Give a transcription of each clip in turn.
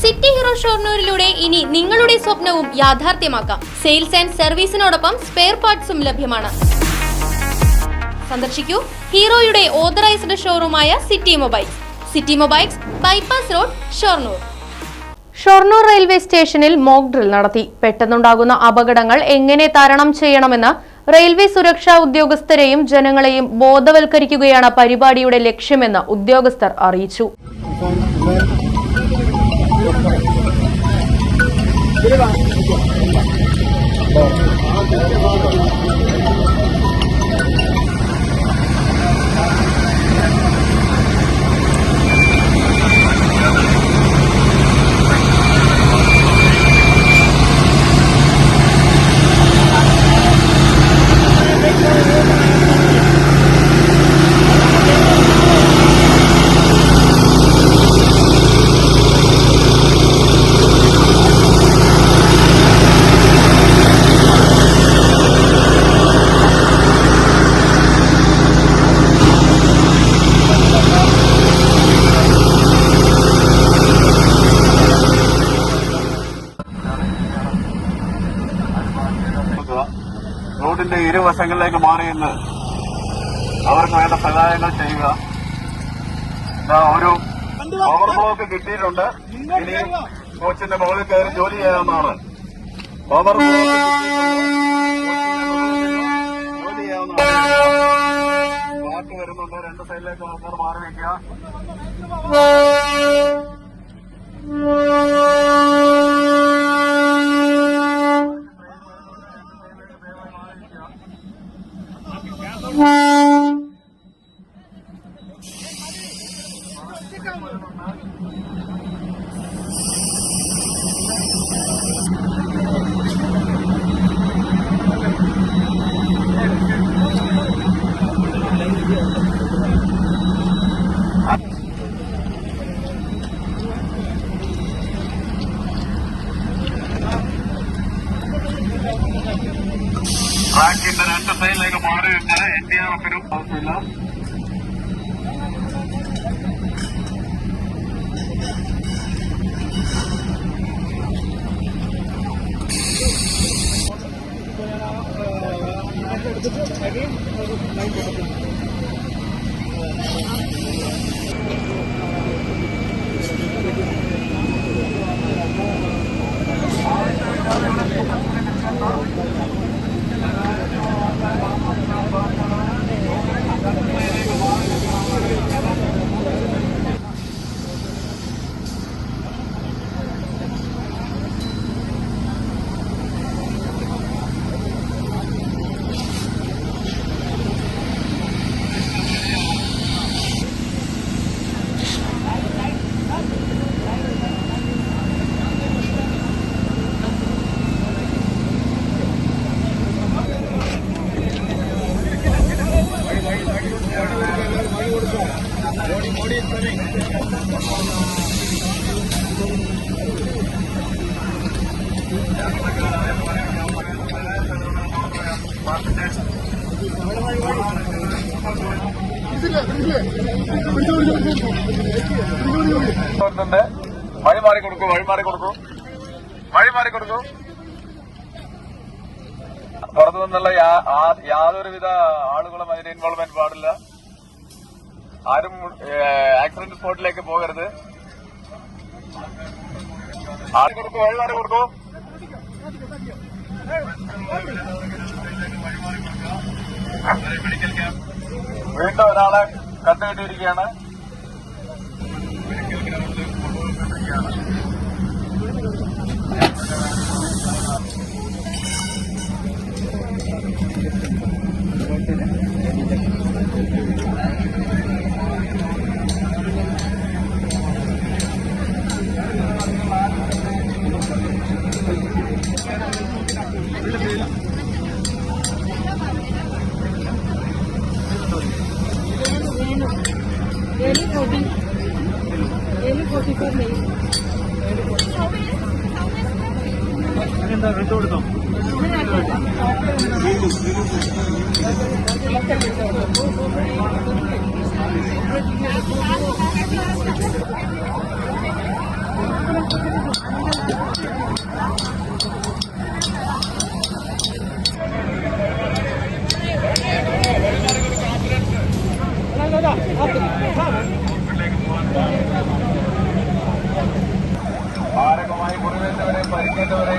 City hero ഷൊർണൂരിലൂടെ ഇനി നിങ്ങളുടെ സ്വപ്നവും യാഥാർത്ഥ്യമാക്കാം. സെയിൽസ് ആൻഡ് സർവീസിനോടൊപ്പം സ്പെയർ പാർട്സും ലഭ്യമാണ്. സന്ദർശിക്കൂ ഹീറോയുടെ ഓതറൈസ്ഡ് ഷോറൂമായ city mobiles, bypass road, Shoranur. Shoranur railway സ്റ്റേഷനിൽ മോക്ക് ഡ്രിൽ നടത്തി. പെട്ടെന്നുണ്ടാകുന്ന അപകടങ്ങൾ എങ്ങനെ തരണം ചെയ്യണമെന്ന് റെയിൽവേ സുരക്ഷാ ഉദ്യോഗസ്ഥരെയും ജനങ്ങളെയും ബോധവൽക്കരിക്കുകയാണ് പരിപാടിയുടെ ലക്ഷ്യമെന്ന് ഉദ്യോഗസ്ഥർ അറിയിച്ചു. റോഡിന്റെ ഇരുവശങ്ങളിലേക്ക് മാറിയെന്ന് അവർക്ക് വേണ്ട സഹായങ്ങൾ ചെയ്യുക. ഒരു പവർ ബ്ലോക്ക് കിട്ടിയിട്ടുണ്ട്. ഇനി കോച്ചിന്റെ മുകളിൽ കയറി ജോലി ചെയ്യാവുന്നതാണ്. പവർ ബ്ലോക്ക് ജോലി ചെയ്യാവുന്നതാണ്. ബാക്കി വരുന്നുണ്ട്. രണ്ട് സൈഡിലേക്ക് ആൾക്കാർ മാറി വയ്ക്കുക. ട്രാക്കിന്റെ രണ്ട് സൈഡിലേക്ക് മാറി വെച്ചാൽ NDRFിനും ആവശ്യമില്ല. വഴി മാറിക്കൊടുക്കൂ. പുറത്തു നിന്നുള്ള യാതൊരുവിധ ആളുകളും അതിന് ഇൻവോൾവ്മെന്റ് പാടില്ല. ആരും ആക്സിഡന്റ് സ്പോട്ടിലേക്ക് പോകരുത്. വഴി മാറി കൊടുക്കൂ. മെഡിക്കൽ ക്യാമ്പ് വീണ്ടും ഒരാളെ കണ്ടുകിട്ടിയിരിക്കുകയാണ്. മെഡിക്കൽ ഗ്രൗണ്ടിൽ കൊണ്ടുപോയിക്കൊണ്ടിരിക്കുകയാണ്. എന്താ വിട്ടുകൊടുത്തോ? വീണ്ടും പരിക്കേറ്റവരെ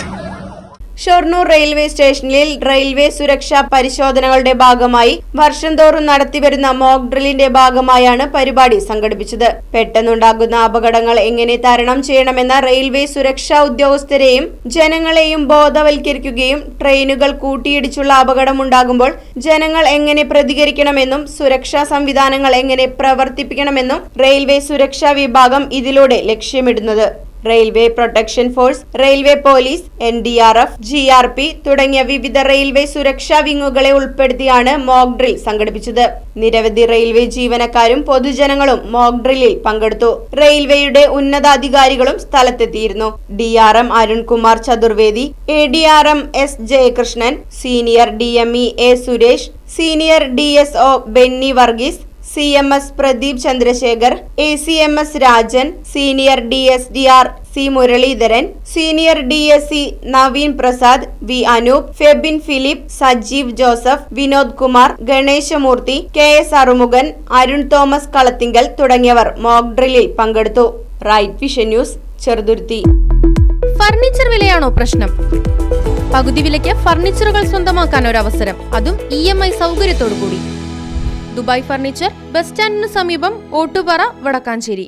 ഷൊർണൂർ റെയിൽവേ സ്റ്റേഷനിൽ റെയിൽവേ സുരക്ഷാ പരിശോധനകളുടെ ഭാഗമായി വർഷം തോറും നടത്തിവരുന്ന മോക്ക് ഡ്രില്ലിന്റെ ഭാഗമായാണ് പരിപാടി സംഘടിപ്പിച്ചത്. പെട്ടെന്നുണ്ടാകുന്ന അപകടങ്ങൾ എങ്ങനെ തരണം ചെയ്യണമെന്ന റെയിൽവേ സുരക്ഷാ ഉദ്യോഗസ്ഥരെയും ജനങ്ങളെയും ബോധവൽക്കരിക്കുകയും ട്രെയിനുകൾ കൂട്ടിയിടിച്ചുള്ള അപകടമുണ്ടാകുമ്പോൾ ജനങ്ങൾ എങ്ങനെ പ്രതികരിക്കണമെന്നും സുരക്ഷാ സംവിധാനങ്ങൾ എങ്ങനെ പ്രവർത്തിപ്പിക്കണമെന്നും റെയിൽവേ സുരക്ഷാ വിഭാഗം ഇതിലൂടെ ലക്ഷ്യമിടുന്നത്. Railway protection force, railway police, NDRF, GRP തുടങ്ങിയ വിവിധ റെയിൽവേ സുരക്ഷാ വിങ്ങുകളെ ഉൾപ്പെടുത്തിയാണ് മോക്ക് ഡ്രിൽ സംഘടിപ്പിച്ചത്. നിരവധി റെയിൽവേ ജീവനക്കാരും പൊതുജനങ്ങളും മോക്ക് ഡ്രില്ലിൽ പങ്കെടുത്തു. റെയിൽവേയുടെ ഉന്നതാധികാരികളും സ്ഥലത്തെത്തിയിരുന്നു. DRM Arunkumar Chaturvedi, ADRM S Jayakrishnan, senior DME A Suresh, senior DSO Benny Varghese, CMS Pradeep Chandrasekhar, ACMS Rajan, senior DSDR C Muraleedharan, senior DSC Naveen Prasad, V Anoop, Febin Philip, Sajeev Joseph, Vinod Kumar, Ganeshamoorthy, KS Arumughan, Arun Thomas Kalathingal തുടങ്ങിയവർ മോക്ക് ഡ്രില്ലിൽ പങ്കെടുത്തു. Right vision news, Cheruthuruthy. Furniture വിലയാണോ പ്രശ്നം? പകുതി വിലയ്ക്ക് ഫർണിച്ചറുകൾ സ്വന്തമാക്കാൻ ഒരു അവസരം, അതും EMI സൗകര്യത്തോടു കൂടി. ദുബായ് ഫർണിച്ചർ, ബസ് സ്റ്റാൻഡിന് സമീപം, ഓട്ടുപാറ, വടക്കാഞ്ചേരി.